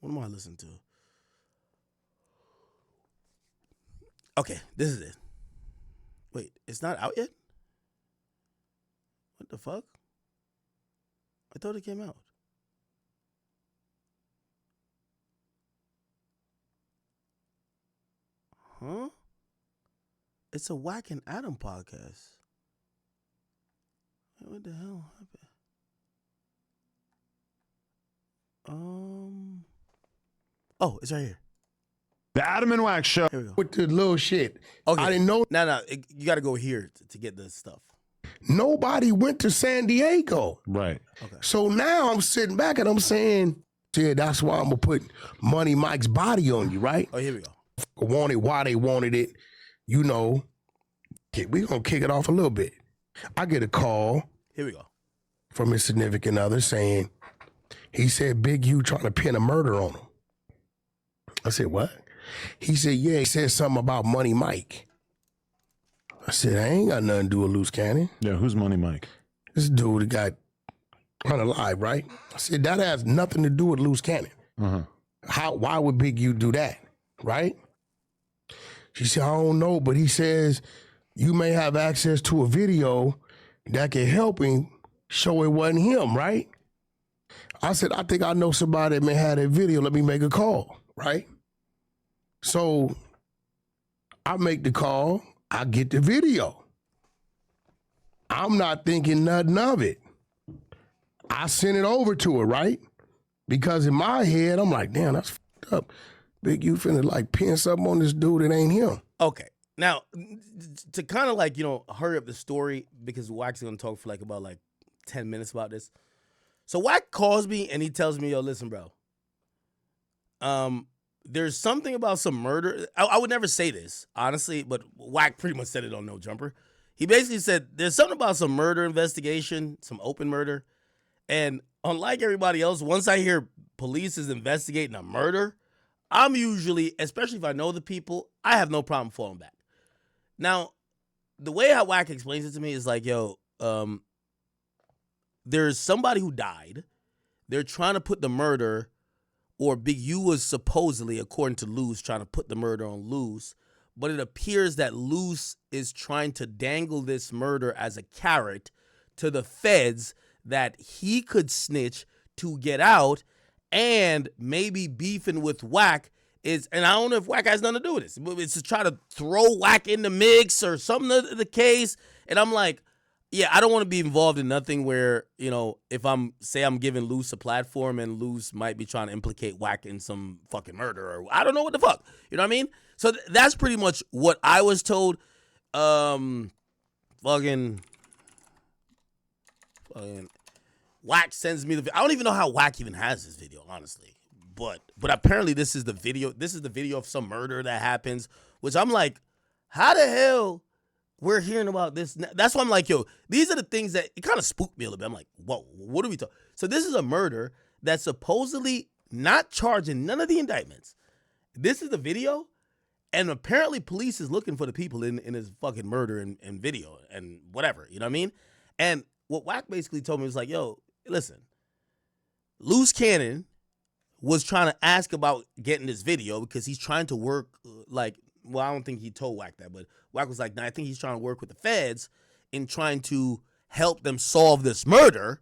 What am I listening to? Okay, this is it. Wait, it's not out yet? What the fuck? I thought it came out. Huh? It's a Wack and Adam podcast. What the hell happened? Oh, it's right here. The Adam and Wack Show. Here we go. With the little shit. Okay. I didn't know. No, you got to go here to get the stuff. Nobody went to San Diego. Right. Okay. So now I'm sitting back and I'm saying, yeah, that's why I'm going to put Money Mike's body on you, right? Oh, here we go. Wanted why they wanted it, you know. We're going to kick it off a little bit. I get a call. Here we go. From his significant other saying, he said, Big U trying to pin a murder on him. I said, what? He said, yeah, he said something about Money Mike. I said, I ain't got nothing to do with Luce Cannon. Yeah, who's Money Mike? This dude that got unalive, right? I said, that has nothing to do with Luce Cannon. Why would Big U do that, right? She said, I don't know, but he says you may have access to a video that can help him show it wasn't him, right? I said, I think I know somebody that may have that video. Let me make a call, right? So I make the call. I get the video. I'm not thinking nothing of it. I sent it over to her, right? Because in my head, I'm like, damn, that's fucked up. Big U finna like pin something on this dude that ain't him. Okay. Now, to kind of like, hurry up the story, because Wack's going to talk for about 10 minutes about this. So Wack calls me and he tells me, yo, listen, bro. There's something about some murder. I would never say this, honestly, but Wack pretty much said it on No Jumper. He basically said there's something about some murder investigation, some open murder. And unlike everybody else, once I hear police is investigating a murder, I'm usually, especially if I know the people, I have no problem falling back. Now, the way how Wack explains it to me is like, yo, there's somebody who died. They're trying to put the murder, or Big U was supposedly, according to Luce, trying to put the murder on Luce. But it appears that Luce is trying to dangle this murder as a carrot to the feds that he could snitch to get out, and maybe beefing with Wack is, and I don't know if Wack has nothing to do with this, but it's to try to throw Wack in the mix or something of the case. And I'm like, yeah, I don't want to be involved in nothing where, if I'm giving Luce a platform and Luce might be trying to implicate Wack in some fucking murder, or I don't know what the fuck. You know what I mean? So that's pretty much what I was told. Fucking Wack sends me I don't even know how Wack even has this video, honestly. But apparently this is the video. This is the video of some murder that happens, which I'm like, how the hell we're hearing about this? That's why I'm like, yo, these are the things that it kind of spooked me a little bit. I'm like, whoa, what are we talking? So this is a murder that's supposedly not charging none of the indictments. This is the video, and apparently police is looking for the people in his fucking murder and video and whatever. You know what I mean? And what Wack basically told me was like, yo, listen, Luce Cannon was trying to ask about getting this video because he's trying to work I don't think he told Wack that, but Wack was like, nah, I think he's trying to work with the feds in trying to help them solve this murder.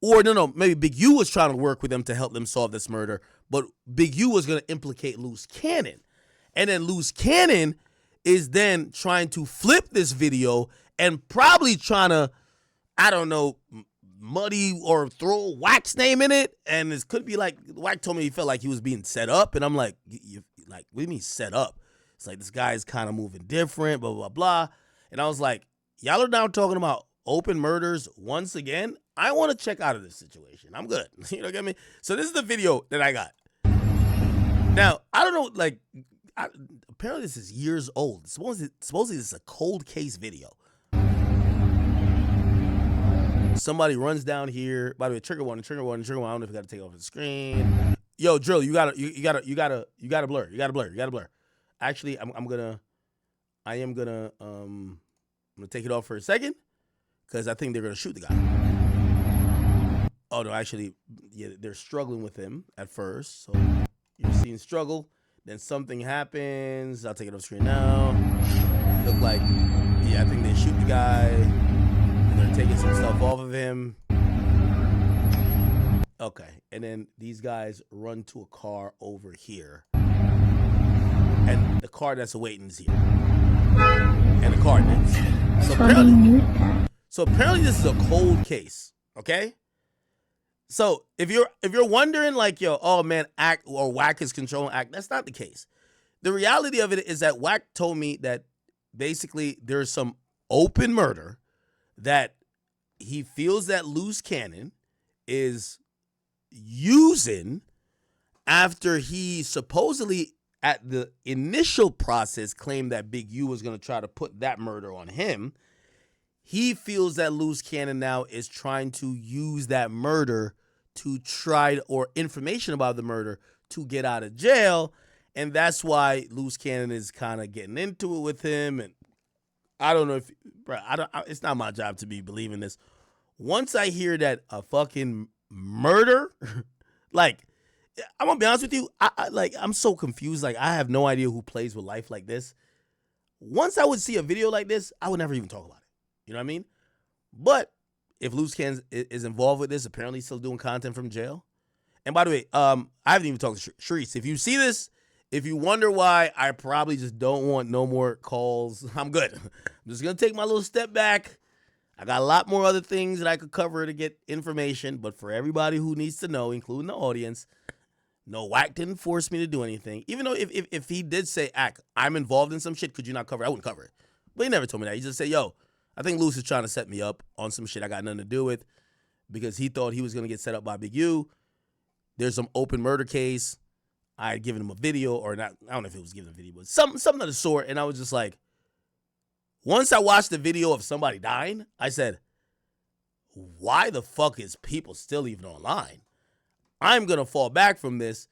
Or no, maybe Big U was trying to work with them to help them solve this murder, but Big U was going to implicate Luce Cannon. And then Luce Cannon is then trying to flip this video and probably trying to, I don't know, muddy or throw Wack's name in it. And it could be like, Wack told me he felt like he was being set up. And I'm like, what do you mean set up? It's like, this guy's kind of moving different, blah, blah, blah. And I was like, y'all are now talking about open murders once again. I want to check out of this situation. I'm good. You know what I mean? So this is the video that I got. Now, I don't know, apparently this is years old. Supposedly this is a cold case video. Somebody runs down here. By the way, trigger one. I don't know if you got to take off the screen. Yo, Drill, you gotta blur. You gotta blur. Actually, I'm gonna take it off for a second because I think they're gonna shoot the guy. Oh no, actually, yeah, they're struggling with him at first. So you're seeing struggle. Then something happens. I'll take it off screen now. Look like, yeah, I think they shoot the guy. And they're taking some stuff off of him. Okay, and then these guys run to a car over here. And the car that's awaiting is here. And the car next. So apparently this is a cold case, okay? So if you're wondering like, yo, oh man, Act or Wack is controlling Act, that's not the case. The reality of it is that Wack told me that basically there's some open murder that he feels that Luce Cannon is using after he supposedly at the initial process claimed that Big U was going to try to put that murder on him. He feels that Luce Cannon now is trying to use that murder to try, or information about the murder, to get out of jail. And that's why Luce Cannon is kind of getting into it with him. And I don't know if, bro, it's not my job to be believing this. Once I hear that a fucking murder, like, I'm gonna be honest with you, I'm so confused. Like, I have no idea who plays with life like this. Once I would see a video like this, I would never even talk about it. You know what I mean? But if Luce Cannon is involved with this, apparently still doing content from jail. And by the way, I haven't even talked to Sharice. If you see this, if you wonder why I probably just don't want no more calls, I'm good. I'm just going to take my little step back. I got a lot more other things that I could cover to get information. But for everybody who needs to know, including the audience, no, Wack didn't force me to do anything. Even though if he did say, Ack, I'm involved in some shit, could you not cover it? I wouldn't cover it. But he never told me that. He just said, yo, I think Luce is trying to set me up on some shit I got nothing to do with, because he thought he was going to get set up by Big U. There's some open murder case. I had given him a video, or not. I don't know if it was given a video, but something of the sort. And I was just like, once I watched the video of somebody dying, I said, why the fuck is people still even online? I'm going to fall back from this.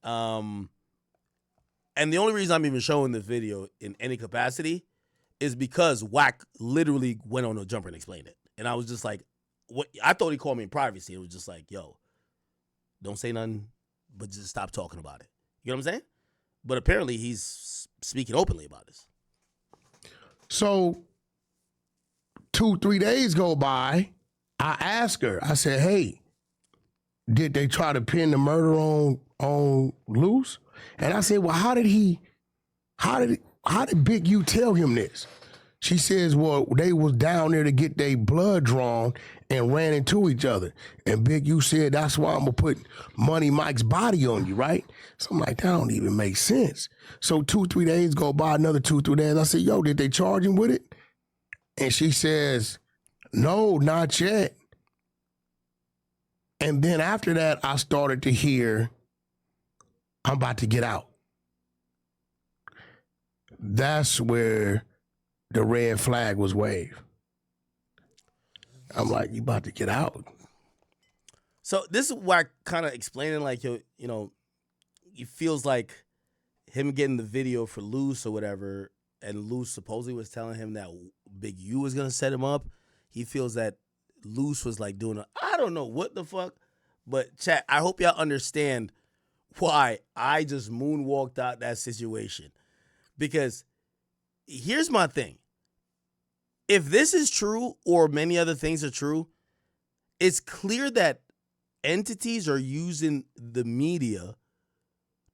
And the only reason I'm even showing this video in any capacity is because Wack literally went on a jumper and explained it. And I was just like, what? I thought he called me in privacy. It was just like, yo, don't say nothing, but just stop talking about it. You know what I'm saying? But apparently he's speaking openly about this. So 2-3 days go by. I asked her, I said, hey, did they try to pin the murder on Luce? And I said, well, how did Big U tell him this? She says, well, they was down there to get their blood drawn and ran into each other. And Big U said, that's why I'm going to put Money Mike's body on you, right? So I'm like, that don't even make sense. So 2-3 days go by, another 2-3 days. I said, yo, did they charge him with it? And she says, no, not yet. And then after that, I started to hear, I'm about to get out. That's where the red flag was waved. I'm like, you about to get out. So this is why I kind of explaining, like, you know, he feels like him getting the video for Luce or whatever, and Luce supposedly was telling him that Big U was going to set him up. He feels that Luce was like doing I don't know what the fuck, but chat, I hope y'all understand why I just moonwalked out that situation. Because here's my thing. If this is true, or many other things are true, it's clear that entities are using the media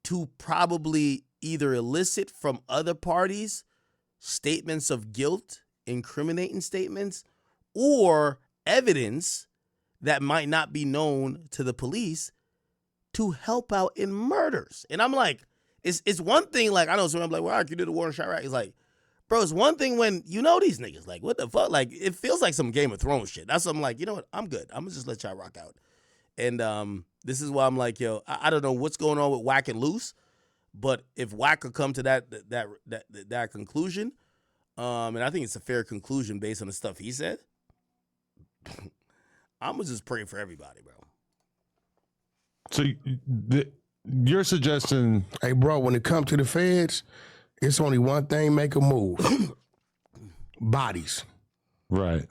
to probably either elicit from other parties statements of guilt, incriminating statements, or evidence that might not be known to the police to help out in murders. And I'm like, it's one thing, like, I know someone like, well, you did a warrant shot, right? It's like, bro, it's one thing when you know these niggas. Like, what the fuck? Like, it feels like some Game of Thrones shit. That's what I'm like, you know what? I'm good. I'm going to just let y'all rock out. And this is why I'm like, yo, I don't know what's going on with Wack and Luce, but if Wack could come to that conclusion, and I think it's a fair conclusion based on the stuff he said, I'm going to just pray for everybody, bro. So you're suggesting... Hey, bro, when it comes to the feds, it's only one thing make a move. Bodies. Right.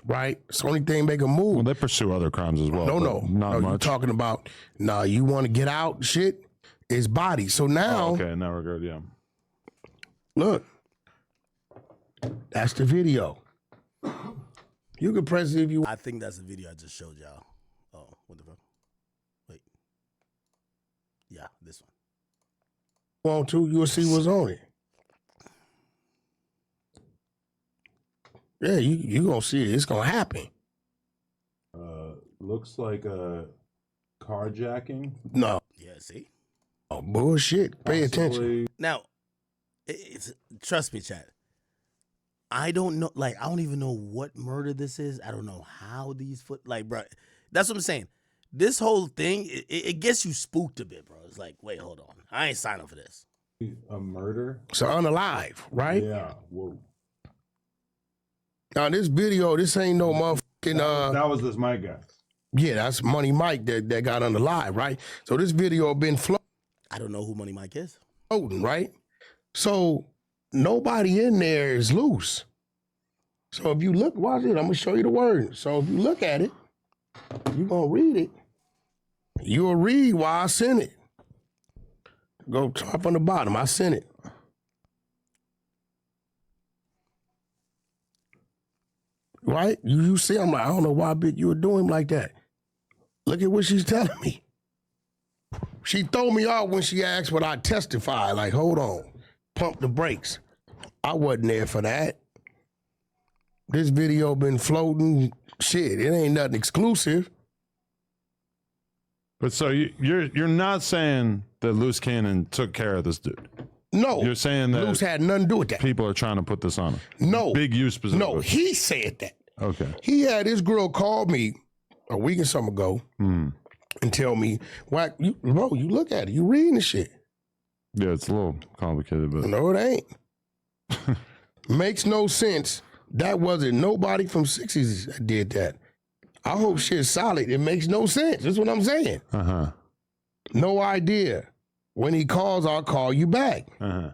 right? It's the only thing make them move. Well, they pursue other crimes as well. No, not you're much. talking about, you want to get out, shit, it's body. So now, Okay, in that regard, yeah. look, that's the video. You can press it if you. I think that's the video I just showed y'all. Oh, what the fuck? Wait. Yeah, this one. Want to, you'll see what's on it. Yeah, you gonna see it. It's gonna happen. Looks like a carjacking. No, Yeah, see? oh, bullshit. Pay attention. Now, it's trust me, chat. I don't know, like, I don't even know what murder this is. I don't know how these bro, that's what I'm saying. This whole thing, it gets you spooked a bit, bro. It's like, wait, hold on. I ain't signing up for this. A murder? So unalive, right? Yeah. Whoa. Now this video, this ain't no motherfucking That was this my guy. yeah, that's Money Mike that got unalive, right? So this video been I don't know who Money Mike is. floating, right? So nobody in there is loose. So if you look, watch it, I'm gonna show you the word. So if you look at it, you're gonna read it. You'll read why I sent it. Go top on the bottom, I sent it. Right? You see, I'm like, I don't know why bitch you would do him like that. Look at what she's telling me. She threw me off when she asked what I testify. Like, hold on, pump the brakes. I wasn't there for that. This video been floating. Shit, it ain't nothing exclusive. But so you're not saying that Luce Cannon took care of this dude. No. You're saying that Luce had nothing to do with that. people are trying to put this on him. No. Big use specifically. No, he said that. Okay. He had this girl call me a week or something ago and tell me, Wack, you look at it. You reading the shit. Yeah, it's a little complicated, but No, it ain't. Makes no sense. That wasn't nobody from 60s that did that. I hope shit's solid. It makes no sense. That's what I'm saying. uh-huh. No idea. When he calls, I'll call you back. Uh-huh.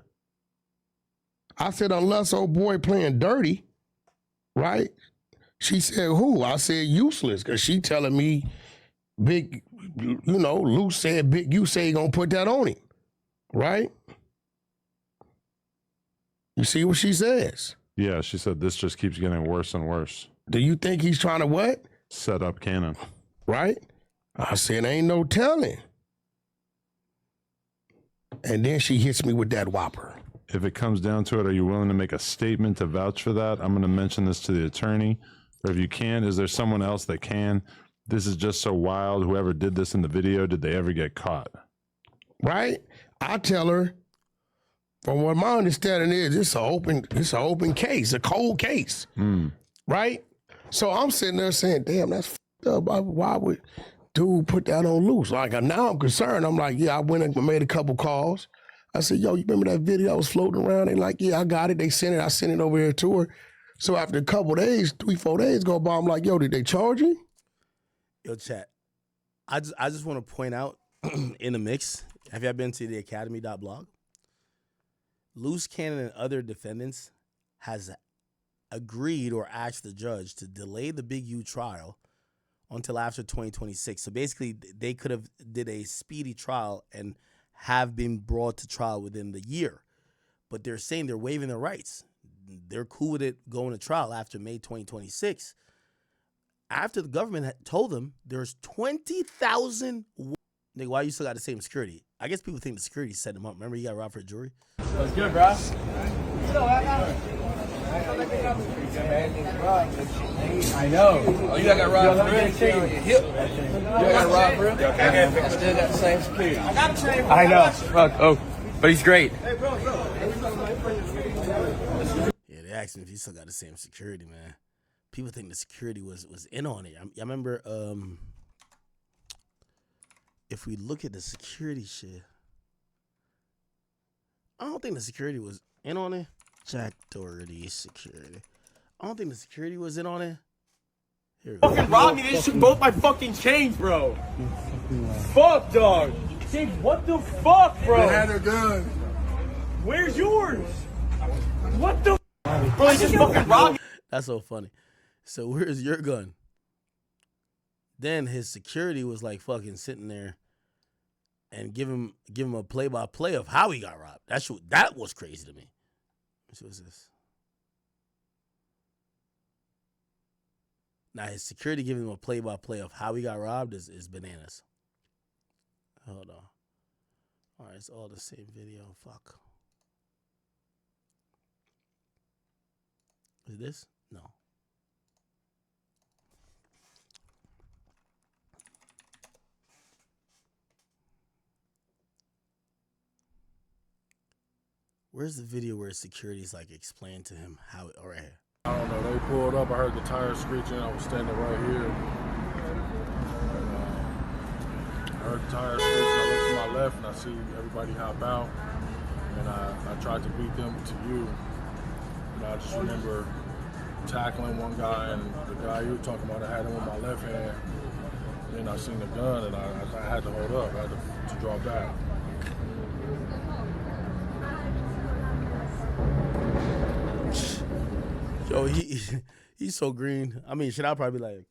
I said, unless old boy playing dirty, right? She said, who? I said, useless, because she telling me big, Luce said big, you say you gonna put that on him, right? You see what she says? Yeah, she said this just keeps getting worse and worse. Do you think he's trying to what? Set up Cannon. Right? I said, ain't no telling. And then she hits me with that whopper. If it comes down to it, are you willing to make a statement to vouch for that? I'm going to mention this to the attorney. Or if you can, is there someone else that can? This is just so wild. Whoever did this in the video, did they ever get caught? Right? I tell her, from what my understanding is, it's an open case, a cold case. Right? So I'm sitting there saying, damn, that's fucked up. Why would dude put that on Luce? Like, now I'm concerned. I'm like, yeah, I went and made a couple calls. I said, yo, you remember that video I was floating around? They like, yeah, I got it. They sent it. I sent it over here to her. So after a couple days, 3-4 days go by, I'm like, yo, did they charge you? Yo, chat. I just want to point out in the mix, have you ever been to the Akademiks.blog? Luce Cannon and other defendants has agreed or asked the judge to delay the Big U trial until after 2026. So basically, they could have did a speedy trial and have been brought to trial within the year. But they're saying they're waiving their rights. They're cool with it going to trial after May 2026. After the government had told them there's 20,000. Nigga, why you still got the same security? I guess people think the security set him up. Remember, he got robbed for a jury? What's good, bro? I know. Oh, you got robbed for real? Hip. You got robbed for real? I still got the same security. I know. Fuck. Oh, but he's great. Yeah, they asked me if he still got the same security, man. People think the security was in on it. I remember if we look at the security shit, I don't think the security was in on it. Jack Doherty security. I don't think the security was in on it. Here we go. Fucking robbed me. They took both my fucking chains, bro. Fuck, dog. James, what the fuck, bro? They had a gun. Where's yours? What the? Bro, they just fucking robbed me. That's so funny. So where's your gun? Then his security was like fucking sitting there and give him a play-by-play of how he got robbed. That was crazy to me. What's this? Now his security giving him a play-by-play of how he got robbed is bananas. Hold on. All right, it's all the same video. Fuck. Is it this? No. Where's the video where security's like explained to him how? All right here. I don't know. They pulled up. I heard the tires screeching. I was standing right here. I heard the tires screeching. I looked to my left and I see everybody hop out. And I tried to beat them to you. And I just remember tackling one guy, and the guy you were talking about, I had him with my left hand. Then I seen the gun, and I had to hold up. I had to draw back. Yo, he's so green. I mean, should I probably like,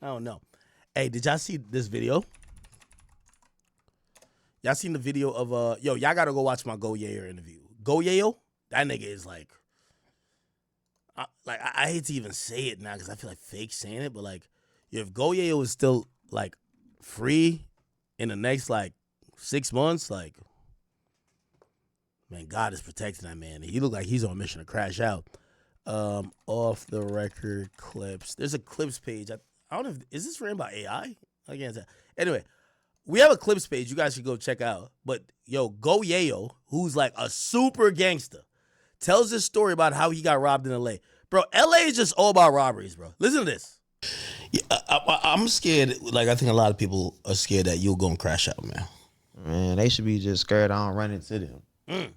I don't know. Hey, did y'all see this video? Y'all seen the video of yo, y'all gotta go watch my Go Yayo interview. Go Yayo, that nigga is like I hate to even say it now because I feel like fake saying it, but like, if Go Yayo is still like free in the next like 6 months, like, man, God is protecting that man. He look like he's on a mission to crash out. Off the record clips. There's a clips page. I don't know if is this ran by AI? I can't tell. Anyway, we have a clips page you guys should go check out. But yo, Go Yayo, who's like a super gangster, tells this story about how he got robbed in LA. Bro, LA is just all about robberies, bro. Listen to this. Yeah, I'm scared. Like, I think a lot of people are scared that you'll go and crash out, man. Man, they should be just scared I don't run into them. Yeah,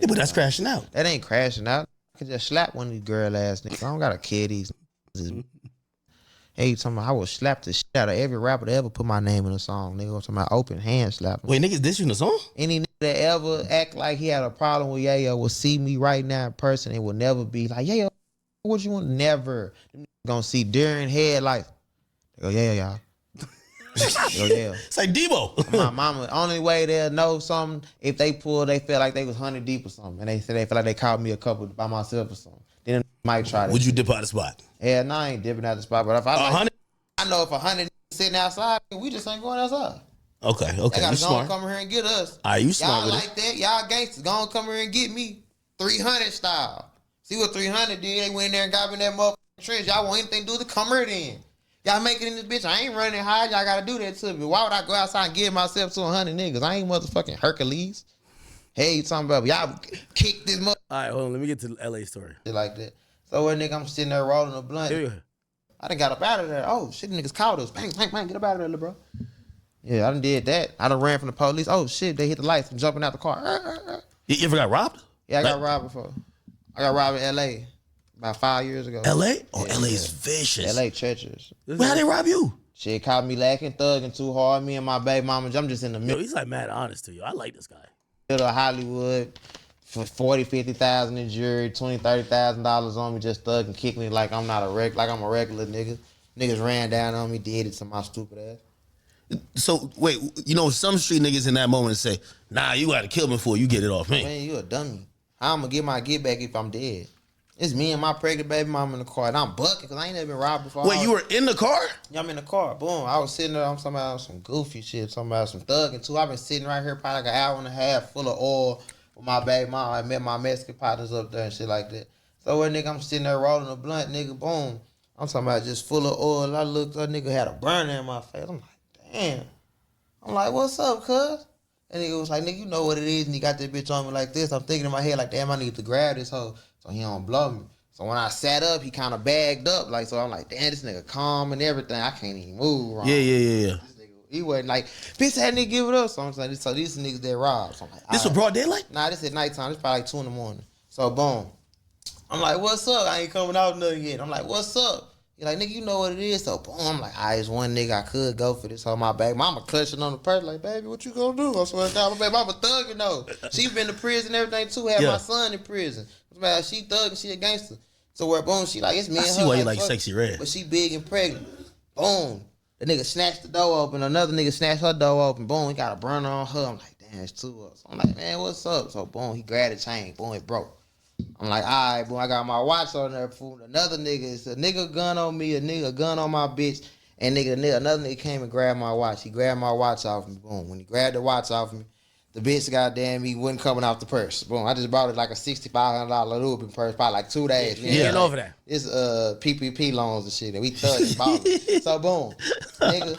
but that's crashing out. That ain't crashing out. I could just slap one of these girl ass niggas. I don't gotta kill these. Hey, you talking about I will slap the shit out of every rapper that ever put my name in a song. Nigga, I'm talking about open hand slap. Wait, niggas, this in the song? Any nigga that ever act like he had a problem with Yayo will see me right now in person and will never be like, Yayo, what you want? Never. Them gonna see during headlights. They go, yeah, y'all. They go, yeah. It's like Debo. My mama, only way they'll know something if they feel like they was 100 deep or something. And they said they feel like they caught me a couple by myself or something. Then might try to. Would you dip out the spot? Yeah, no, I ain't dipping out the spot. But if I know if 100 sitting outside, we just ain't going outside. Okay. They gotta You smart. come here and get us. Are you smart Y'all with like that? Y'all gangsters, gonna come here and get me 300 style. See what 300 did? They went in there and got me in that motherfucking trench. Y'all want anything to do with the come here then. Y'all make it in this bitch. I ain't running high. Y'all gotta do that to me. Why would I go outside and give myself to 100 niggas? I ain't motherfucking Hercules. Hey, you talking about y'all kick this mother. All right, hold on. Let me get to the LA story. Like that. So when nigga, I'm sitting there rolling a blunt. Here you go. I done got up out of there. Oh shit, niggas caught us. Bang, bang, bang, get up out of there, little bro. Yeah, I done did that. I done ran from the police. Oh shit, they hit the lights. I'm jumping out the car. You ever got robbed? Yeah, I got robbed before. I got robbed in LA about 5 years ago. LA? Oh, Yeah, LA is vicious. LA treacherous. Well, how they rob you? Shit caught me lacking, thugging too hard. Me and my baby mama, I'm just in the Yo, middle he's like mad honest to you. I like this guy. of Hollywood. For 40, 50,000 in jury, $20,000, $30,000 on me, just thugging, kicking me like I'm not a like I'm a regular nigga. Niggas ran down on me, did it to my stupid ass. So, wait, you know, some street niggas in that moment say, nah, you gotta kill me before you get it off me. Man, you a dummy. How I'm gonna get my get back if I'm dead? It's me and my pregnant baby mama in the car, and I'm bucking because I ain't never been robbed before. Wait, you were in the car? Yeah, I'm in the car. Boom. I was sitting there. I'm talking about some goofy shit. Talking about some thugging too. I've been sitting right here probably like an hour and a half full of oil with my baby mama. I met my Mexican partners up there and shit like that. So when nigga, I'm sitting there rolling a blunt, nigga, boom. I'm talking about just full of oil. I looked, that nigga had a burner in my face. I'm like, damn. I'm like, what's up, cuz? And nigga was like, nigga, you know what it is. And he got that bitch on me like this. I'm thinking in my head like, damn, I need to grab this hoe so he don't blow me. So when I sat up, he kind of bagged up. Like, so I'm like, damn, this nigga calm and everything. I can't even move wrong. Yeah. This nigga, he wasn't like, bitch, that nigga give it up. So I'm like, so these niggas that robbed. So I'm like, This was broad daylight? Nah, this at nighttime. It's probably like 2 in the morning. So boom. I'm like, what's up? I ain't coming out nothing yet. I'm like, what's up? He like, nigga, you know what it is. So boom, I'm like, it's one nigga I could go for this. So my baby mama clutching on the purse like, baby, what you gonna do? I swear to God, my baby mama thugging though. She been to prison and everything too. Had my son in prison. She thugging, she a gangster. So where boom, she like, it's me I and see her. why you like fuck, Sexy Red. But she big and pregnant. Boom. The nigga snatched the door open. Another nigga snatched her door open. Boom, he got a burner on her. I'm like, damn, it's 2 of us. I'm like, man, what's up? So boom, he grabbed the chain. Boom, it broke. I'm like, all right, boom, I got my watch on there. Fool. Another nigga, it's a nigga gun on me, a nigga gun on my bitch. And another nigga came and grabbed my watch. He grabbed my watch off me. Boom. When he grabbed the watch off me, the bitch, goddamn, he wasn't coming out the purse. Boom. I just bought it like a $6,500 Lubin purse, probably like 2 days. Yeah, get over that. It's PPP loans and shit, and we thugged and bought it. So boom, nigga,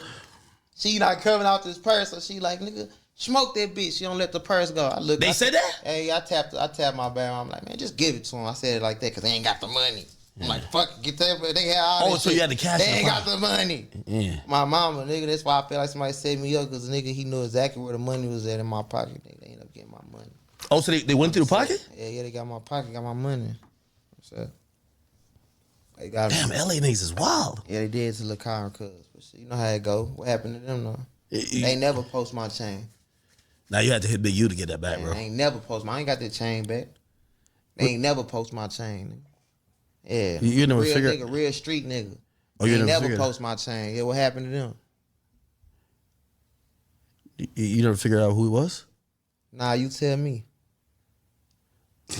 she not coming out this purse, so she like, nigga, smoke that bitch. She don't let the purse go. I look. They said that? Hey, I tapped my bag. I'm like, man, just give it to him. I said it like that because they ain't got the money. I'm like, fuck it, get that. They had all this so shit. you had the cash. They ain't got the money. Yeah. My mama, nigga, that's why I feel like somebody set me up because nigga, he knew exactly where the money was at in my pocket. They ended up getting my money. Oh, so they went through the pocket? Yeah, they got my pocket, got my money. What's up? They got Damn, LA niggas is wild. Yeah, they did to Lil Kyle and Cuz. But shit, you know how it go. What happened to them though? They never post my chain. Now you had to hit Big U to get that back, bro. They ain't never post I ain't got that chain back. They ain't never post my chain. Nigga. Yeah. You never real figure nigga, real street nigga. Oh, They you ain't never never figured- post my chain. Yeah, what happened to them? You never figured out who it was? Nah, you tell me.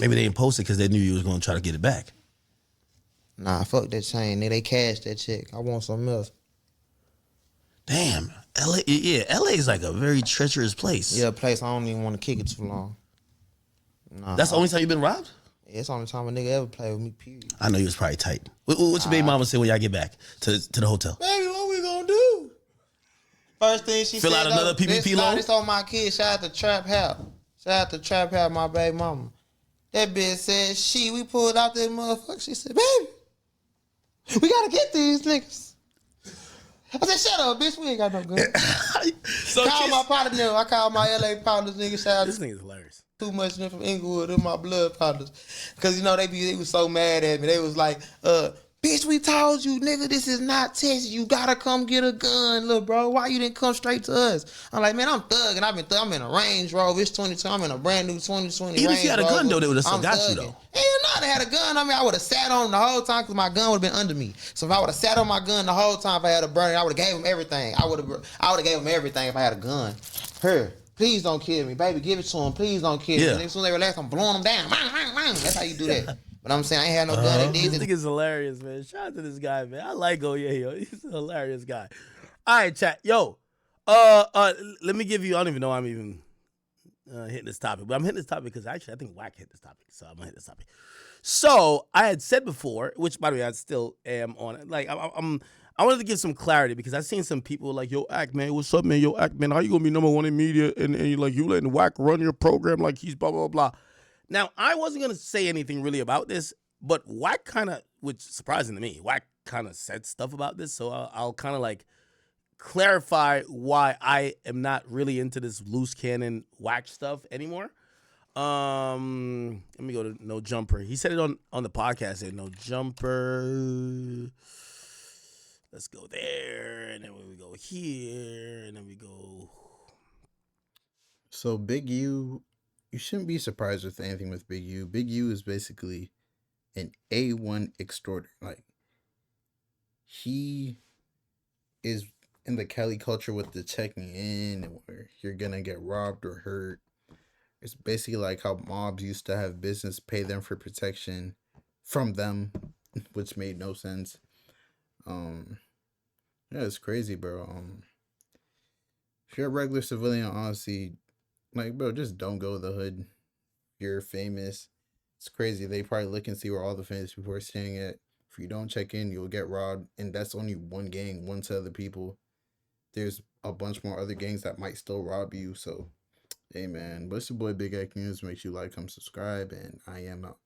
Maybe they didn't post it because they knew you was going to try to get it back. Nah, fuck that chain. Nigga, they cashed that check. I want something else. Damn, LA, yeah, LA is like a very treacherous place. Yeah, a place I don't even want to kick it too long. Nah, That's the only time you've been robbed? Yeah, it's the only time a nigga ever play with me, period. I know you was probably tight. What your baby mama say when y'all get back to the hotel? Baby, what we gonna do? First thing she Fill said, out another PPP loan? This on my kid. Shout out to Trap House. Shout out to Trap House, my baby mama. That bitch said, we pulled out that motherfucker. She said, baby, we gotta get these niggas. I said, shut up, bitch. We ain't got no gun. Call my partner now. I called my LA partners, nigga. Shout out This thing is hilarious. too much of them from Inglewood in my blood partners. Cause you know they was so mad at me. They was like, bitch, we told you, nigga, this is not Texas. You gotta come get a gun, little bro. Why you didn't come straight to us? I'm like, man, I'm thugging. I'm in a Range Rover. It's 22. I'm in a brand new 2020 Even Range if you had a gun, Rover. though, they would have still I'm got you, thugging. though. Hell no, they had a gun on me. I would have sat on the whole time because my gun would have been under me. So if I would have sat on my gun the whole time if I had a burner, I would have gave them everything. I would have gave them everything if I had a gun. Here, please don't kill me, baby. Give it to him. Please don't kill me. Yeah. And as soon as they relax, I'm blowing them down. That's how you do that. But I'm saying I ain't had no gun. They This did. nigga's hilarious, man. Shout out to this guy, man. I like yo. He's a hilarious guy. All right, chat. Yo, let me give you, I don't even know I'm even hitting this topic, but I'm hitting this topic because actually I think Wack hit this topic, so I'm going to hit this topic. So I had said before, which by the way, I still am on it. Like, I wanted to give some clarity because I've seen some people like, yo, Act, man, what's up, man? Yo, Act, man, how you going to be number one in media and you're like, you letting Wack run your program like he's blah, blah, blah. Now, I wasn't going to say anything really about this, but Wack kind of, which is surprising to me, Wack kind of said stuff about this, so I'll kind of like clarify why I am not really into this loose cannon Wack stuff anymore. Let me go to No Jumper. He said it on the podcast here, No Jumper. Let's go there, and then we go here, and then we go. So Big U, you shouldn't be surprised with anything with Big U. Big U is basically an A1 extorter. Like, he is in the Cali culture with the checking in where you're gonna get robbed or hurt. It's basically like how mobs used to have business pay them for protection from them, which made no sense. Yeah, it's crazy, bro. If you're a regular civilian, honestly, like, bro, just don't go to the hood. You're famous. It's crazy. They probably look and see where all the famous people are staying at. If you don't check in, you'll get robbed. And that's only one gang, one set of the people. There's a bunch more other gangs that might still rob you. So, hey, man. But it's your boy, Big Akademiks. Make sure you like, comment, subscribe. And I am out.